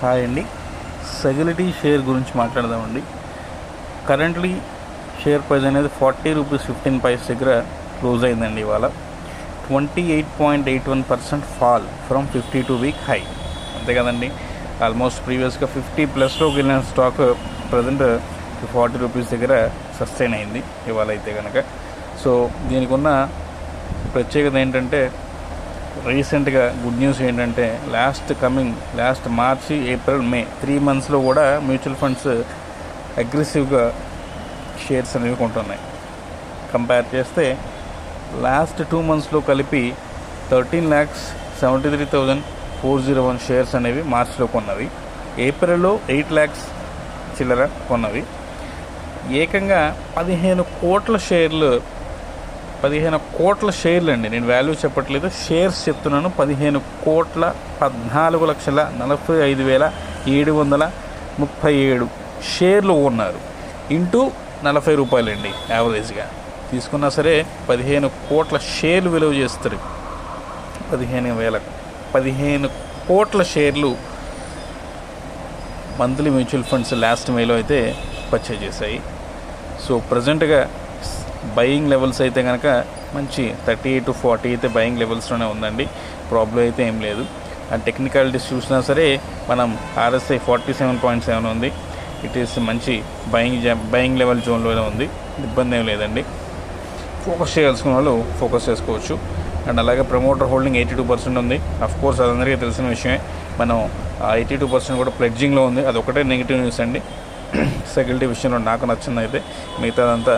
Hi అండి. సెగ్యులిటీ share గురించి మాట్లాడదామండి. కరెంట్లీ షేర్ ప్రైస్ అనేది 40 రూపీస్ 15 పైస్ దగ్గర క్లోజ్ అయిందండి. ఇవాళ 28.81% ఫాల్ ఫ్రమ్ 52 వీక్ హై. అంతే కదండి, ఆల్మోస్ట్ ప్రీవియస్గా 50+లోకి వెళ్ళిన స్టాక్ ప్రజెంట్ 40 రూపీస్ దగ్గర సస్టైన్ అయింది ఇవాళ అయితే కనుక. సో దీనికి ఉన్న ప్రత్యేకత ఏంటంటే, రీసెంట్గా గుడ్ న్యూస్ ఏంటంటే లాస్ట్ మార్చి, ఏప్రిల్, మే 3 మంత్స్లో కూడా మ్యూచువల్ ఫండ్స్ అగ్రెసివ్గా షేర్స్ అనేవి కొంటున్నాయి. కంపేర్ చేస్తే లాస్ట్ 2 మంత్స్లో కలిపి 13,73,401 షేర్స్ అనేవి మార్చిలో కొన్నవి, ఏప్రిల్లో 8 lakhs చిల్లర కొన్నవి. ఏకంగా 15 కోట్ల షేర్లు అండి. నేను వాల్యూ చెప్పట్లేదు, షేర్స్ చెప్తున్నాను. 14,14,45,737 షేర్లు ఉన్నారు. ఇంటూ 40 రూపాయలండి యావరేజ్గా తీసుకున్నా సరే 15 కోట్ల షేర్లు విలువ చేస్తారు. 15 కోట్ల షేర్లు మంత్లీ మ్యూచువల్ ఫండ్స్ లాస్ట్ మేలో అయితే పర్చేజ్ చేశాయి. సో ప్రజెంట్గా బయింగ్ లెవెల్స్ అయితే కనుక మంచి 38 to 40 అయితే బయింగ్ లెవెల్స్లోనే ఉందండి. ప్రాబ్లం అయితే ఏం లేదు. ఆ టెక్నికాలిటీస్ చూసినా సరే మనం RSI 47.7 ఉంది. ఇట్ ఈస్ మంచి బయింగ్ లెవెల్ జోన్లోనే ఉంది. ఇబ్బంది ఏం లేదండి. ఫోకస్ చేయాల్సిన వాళ్ళు ఫోకస్ చేసుకోవచ్చు. అండ్ అలాగే ప్రమోటర్ హోల్డింగ్ 82% ఉంది. అఫ్కోర్స్ అదందరికీ తెలిసిన విషయమే. మనం 82% కూడా ప్లెడ్జింగ్లో ఉంది. అదొకటే నెగిటివ్ న్యూస్ అండి. సెక్యూరిటీ విషయంలో నాకు నచ్చింది అయితే, మిగతాదంతా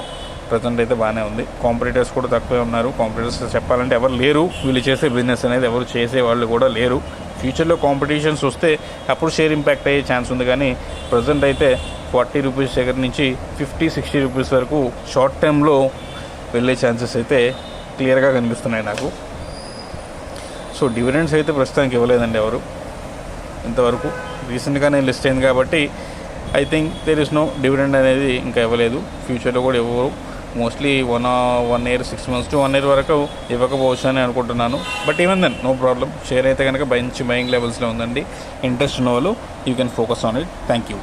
ప్రజెంట్ అయితే బాగానే ఉంది. కాంపిటీటర్స్ కూడా తక్కువే ఉన్నారు. కాంపిటీటర్స్ చెప్పాలంటే ఎవరు లేరు. వీళ్ళు చేసే బిజినెస్ అనేది ఎవరు చేసే వాళ్ళు కూడా లేరు. ఫ్యూచర్లో కాంపిటీషన్స్ వస్తే అప్పుడు షేర్ ఇంపాక్ట్ అయ్యే ఛాన్స్ ఉంది. కానీ ప్రజెంట్ అయితే 40 రూపీస్ దగ్గర నుంచి 50-60 రూపీస్ వరకు షార్ట్ టైంలో వెళ్ళే ఛాన్సెస్ అయితే క్లియర్గా కనిపిస్తున్నాయి నాకు. సో డివిడెండ్స్ అయితే ప్రస్తుతానికి ఇవ్వలేదండి ఎవరు ఇంతవరకు. రీసెంట్గానే లిస్ట్ అయింది కాబట్టి I think there is no dividend అనేది ఇంకా ఇవ్వలేదు. ఫ్యూచర్లో కూడా ఇవ్వరు. Mostly 1 year 6 months to 1 year వరకు ఇవ్వకపోవచ్చు అని అనుకుంటున్నాను. But even then no problem. Share అయితే కనుక మంచి బయింగ్ లెవెల్స్లో ఉందండి. ఇంట్రెస్ట్ ఉన్న వాళ్ళు you can focus on it. Thank you.